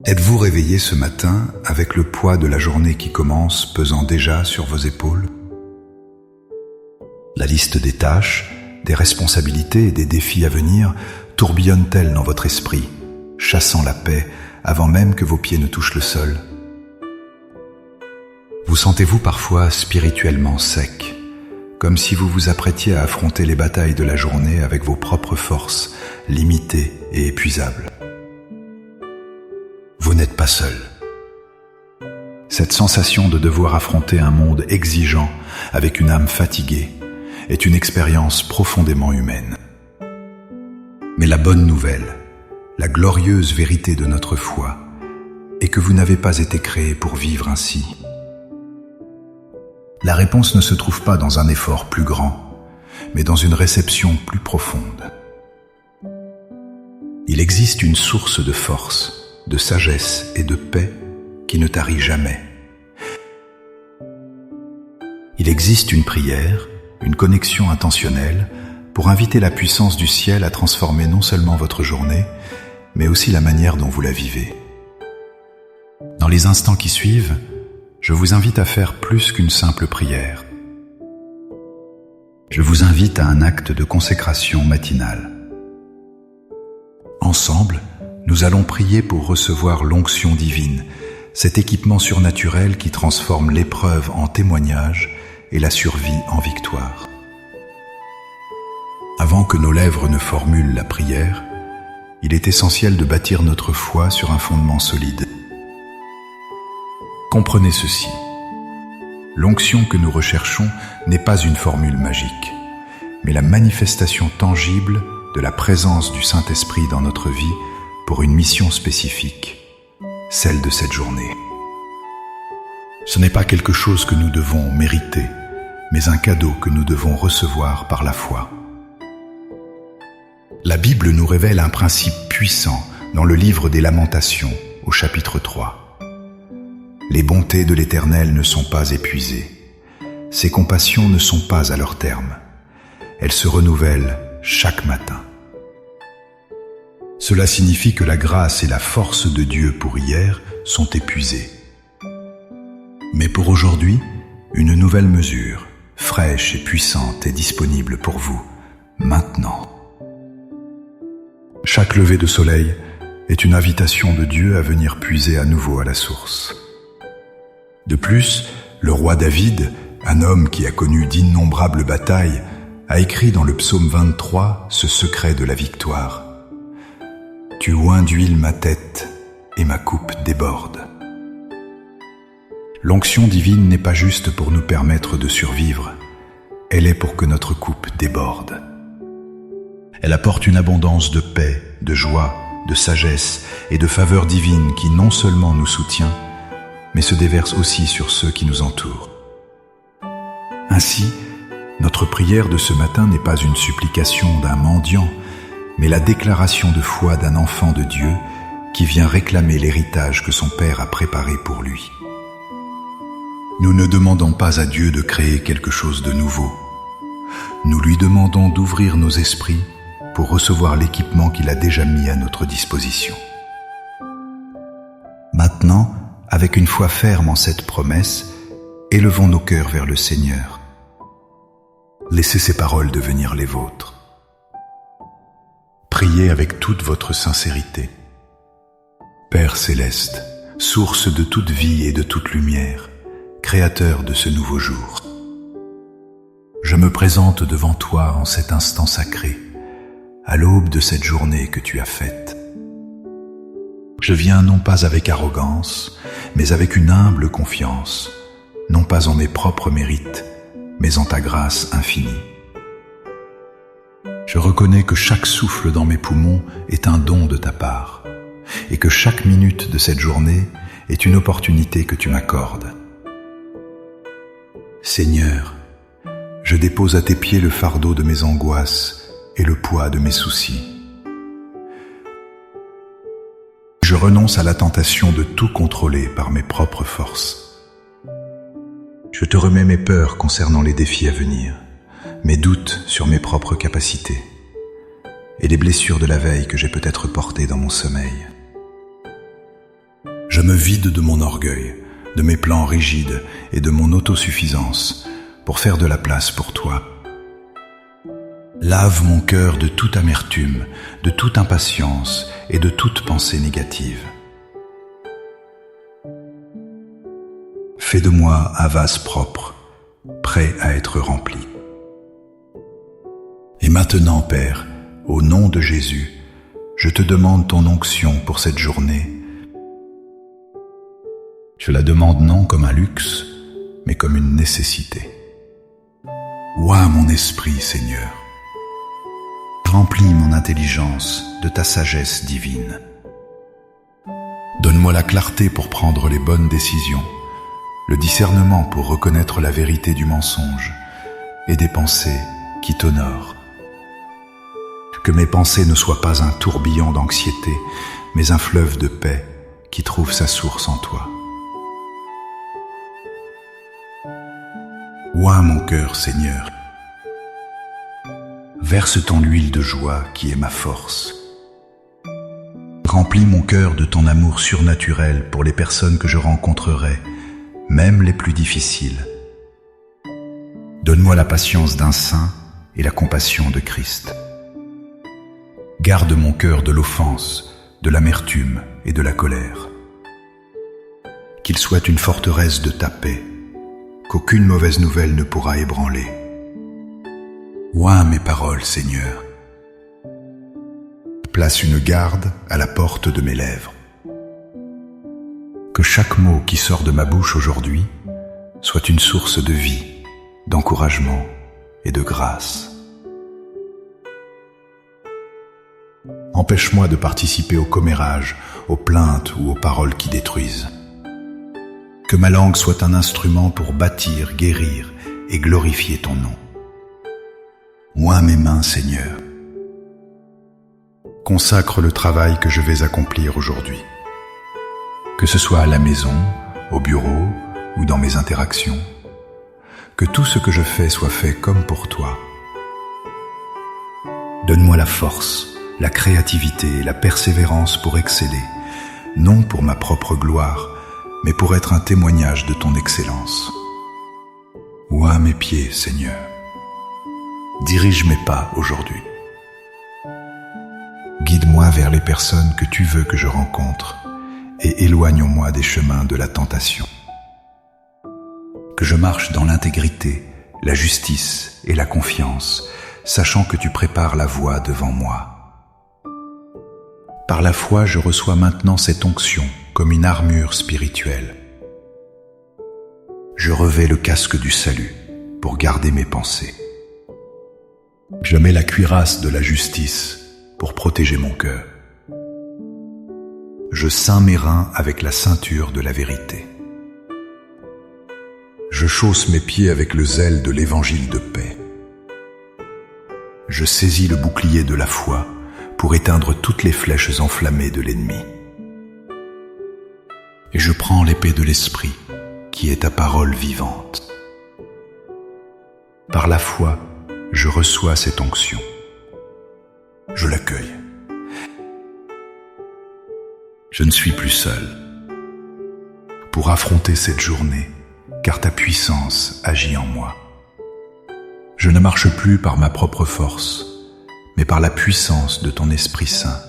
Êtes-vous réveillé ce matin avec le poids de la journée qui commence pesant déjà sur vos épaules? La liste des tâches, des responsabilités et des défis à venir tourbillonne-t-elle dans votre esprit, chassant la paix avant même que vos pieds ne touchent le sol? Vous sentez-vous parfois spirituellement sec, comme si vous vous apprêtiez à affronter les batailles de la journée avec vos propres forces, limitées et épuisables? Vous n'êtes pas seul. Cette sensation de devoir affronter un monde exigeant avec une âme fatiguée est une expérience profondément humaine. Mais la bonne nouvelle, la glorieuse vérité de notre foi, est que vous n'avez pas été créé pour vivre ainsi. La réponse ne se trouve pas dans un effort plus grand, mais dans une réception plus profonde. Il existe une source de force, de sagesse et de paix qui ne tarit jamais. Il existe une prière, une connexion intentionnelle pour inviter la puissance du ciel à transformer non seulement votre journée, mais aussi la manière dont vous la vivez. Dans les instants qui suivent, je vous invite à faire plus qu'une simple prière. Je vous invite à un acte de consécration matinale. Ensemble, nous allons prier pour recevoir l'onction divine, cet équipement surnaturel qui transforme l'épreuve en témoignage et la survie en victoire. Avant que nos lèvres ne formulent la prière, il est essentiel de bâtir notre foi sur un fondement solide. Comprenez ceci. L'onction que nous recherchons n'est pas une formule magique, mais la manifestation tangible de la présence du Saint-Esprit dans notre vie pour une mission spécifique, celle de cette journée. Ce n'est pas quelque chose que nous devons mériter, mais un cadeau que nous devons recevoir par la foi. La Bible nous révèle un principe puissant dans le livre des Lamentations, au chapitre 3. Les bontés de l'Éternel ne sont pas épuisées. Ses compassions ne sont pas à leur terme. Elles se renouvellent chaque matin. Cela signifie que la grâce et la force de Dieu pour hier sont épuisées. Mais pour aujourd'hui, une nouvelle mesure, fraîche et puissante, est disponible pour vous, maintenant. Chaque lever de soleil est une invitation de Dieu à venir puiser à nouveau à la source. De plus, le roi David, un homme qui a connu d'innombrables batailles, a écrit dans le psaume 23 ce secret de la victoire. « Tu oins d'huile ma tête, et ma coupe déborde. » L'onction divine n'est pas juste pour nous permettre de survivre, elle est pour que notre coupe déborde. Elle apporte une abondance de paix, de joie, de sagesse et de faveur divine qui non seulement nous soutient, mais se déverse aussi sur ceux qui nous entourent. Ainsi, notre prière de ce matin n'est pas une supplication d'un mendiant, mais la déclaration de foi d'un enfant de Dieu qui vient réclamer l'héritage que son Père a préparé pour lui. Nous ne demandons pas à Dieu de créer quelque chose de nouveau. Nous lui demandons d'ouvrir nos esprits pour recevoir l'équipement qu'il a déjà mis à notre disposition. Maintenant, avec une foi ferme en cette promesse, élevons nos cœurs vers le Seigneur. Laissez ces paroles devenir les vôtres. Priez avec toute votre sincérité. Père céleste, source de toute vie et de toute lumière, créateur de ce nouveau jour, je me présente devant toi en cet instant sacré, à l'aube de cette journée que tu as faite. Je viens non pas avec arrogance, mais avec une humble confiance, non pas en mes propres mérites, mais en ta grâce infinie. Je reconnais que chaque souffle dans mes poumons est un don de ta part, et que chaque minute de cette journée est une opportunité que tu m'accordes. Seigneur, je dépose à tes pieds le fardeau de mes angoisses et le poids de mes soucis. Je renonce à la tentation de tout contrôler par mes propres forces. Je te remets mes peurs concernant les défis à venir, mes doutes sur mes propres capacités et les blessures de la veille que j'ai peut-être portées dans mon sommeil. Je me vide de mon orgueil, de mes plans rigides et de mon autosuffisance pour faire de la place pour toi. Lave mon cœur de toute amertume, de toute impatience et de toute pensée négative. Fais de moi un vase propre, prêt à être rempli. Et maintenant, Père, au nom de Jésus, je te demande ton onction pour cette journée. Je la demande non comme un luxe, mais comme une nécessité. Oie mon esprit, Seigneur. Remplis mon intelligence de ta sagesse divine. Donne-moi la clarté pour prendre les bonnes décisions, le discernement pour reconnaître la vérité du mensonge et des pensées qui t'honorent. Que mes pensées ne soient pas un tourbillon d'anxiété, mais un fleuve de paix qui trouve sa source en toi. Oie mon cœur, Seigneur. Verse-t-en l'huile de joie qui est ma force. Remplis mon cœur de ton amour surnaturel pour les personnes que je rencontrerai, même les plus difficiles. Donne-moi la patience d'un saint et la compassion de Christ. Garde mon cœur de l'offense, de l'amertume et de la colère. Qu'il soit une forteresse de ta paix, qu'aucune mauvaise nouvelle ne pourra ébranler. Oie mes paroles, Seigneur. Place une garde à la porte de mes lèvres. Que chaque mot qui sort de ma bouche aujourd'hui soit une source de vie, d'encouragement et de grâce. Empêche-moi de participer au commérage, aux plaintes ou aux paroles qui détruisent. Que ma langue soit un instrument pour bâtir, guérir et glorifier ton nom. Oie mes mains, Seigneur. Consacre le travail que je vais accomplir aujourd'hui. Que ce soit à la maison, au bureau ou dans mes interactions. Que tout ce que je fais soit fait comme pour toi. Donne-moi la force, la créativité et la persévérance pour exceller, non pour ma propre gloire, mais pour être un témoignage de ton excellence. Oie mes pieds, Seigneur. Dirige mes pas aujourd'hui. Guide-moi vers les personnes que tu veux que je rencontre et éloigne-moi des chemins de la tentation. Que je marche dans l'intégrité, la justice et la confiance, sachant que tu prépares la voie devant moi. Par la foi, je reçois maintenant cette onction comme une armure spirituelle. Je revais le casque du salut pour garder mes pensées. Je mets la cuirasse de la justice pour protéger mon cœur. Je ceins mes reins avec la ceinture de la vérité. Je chausse mes pieds avec le zèle de l'évangile de paix. Je saisis le bouclier de la foi pour éteindre toutes les flèches enflammées de l'ennemi. Et je prends l'épée de l'esprit, qui est ta parole vivante. Par la foi, je reçois cette onction. Je l'accueille. Je ne suis plus seul pour affronter cette journée, car ta puissance agit en moi. Je ne marche plus par ma propre force, mais par la puissance de ton Esprit Saint.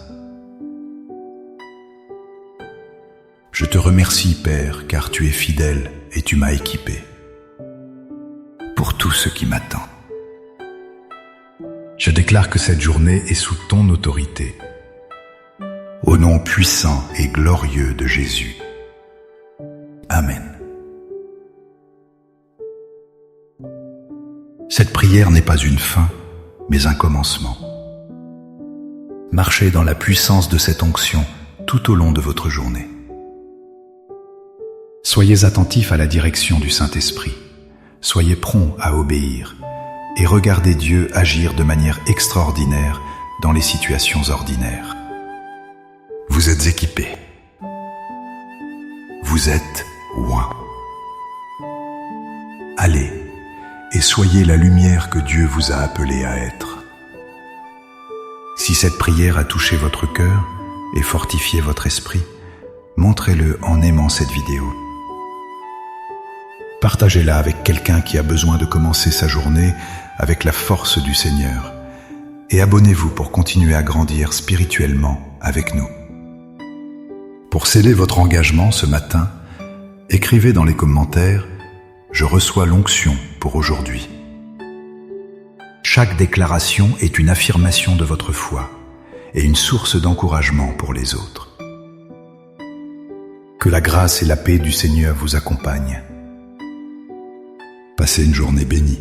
Je te remercie, Père, car tu es fidèle et tu m'as équipé pour tout ce qui m'attend. Je déclare que cette journée est sous ton autorité. Au nom puissant et glorieux de Jésus. Amen. Cette prière n'est pas une fin, mais un commencement. Marchez dans la puissance de cette onction tout au long de votre journée. Soyez attentifs à la direction du Saint-Esprit. Soyez prompts à obéir et regardez Dieu agir de manière extraordinaire dans les situations ordinaires. Vous êtes équipés. Vous êtes oints. Allez et soyez la lumière que Dieu vous a appelé à être. Si cette prière a touché votre cœur et fortifié votre esprit, montrez-le en aimant cette vidéo. Partagez-la avec quelqu'un qui a besoin de commencer sa journée avec la force du Seigneur. Et abonnez-vous pour continuer à grandir spirituellement avec nous. Pour sceller votre engagement ce matin, écrivez dans les commentaires « Je reçois l'onction pour aujourd'hui ». Chaque déclaration est une affirmation de votre foi et une source d'encouragement pour les autres. Que la grâce et la paix du Seigneur vous accompagnent. Passez une journée bénie.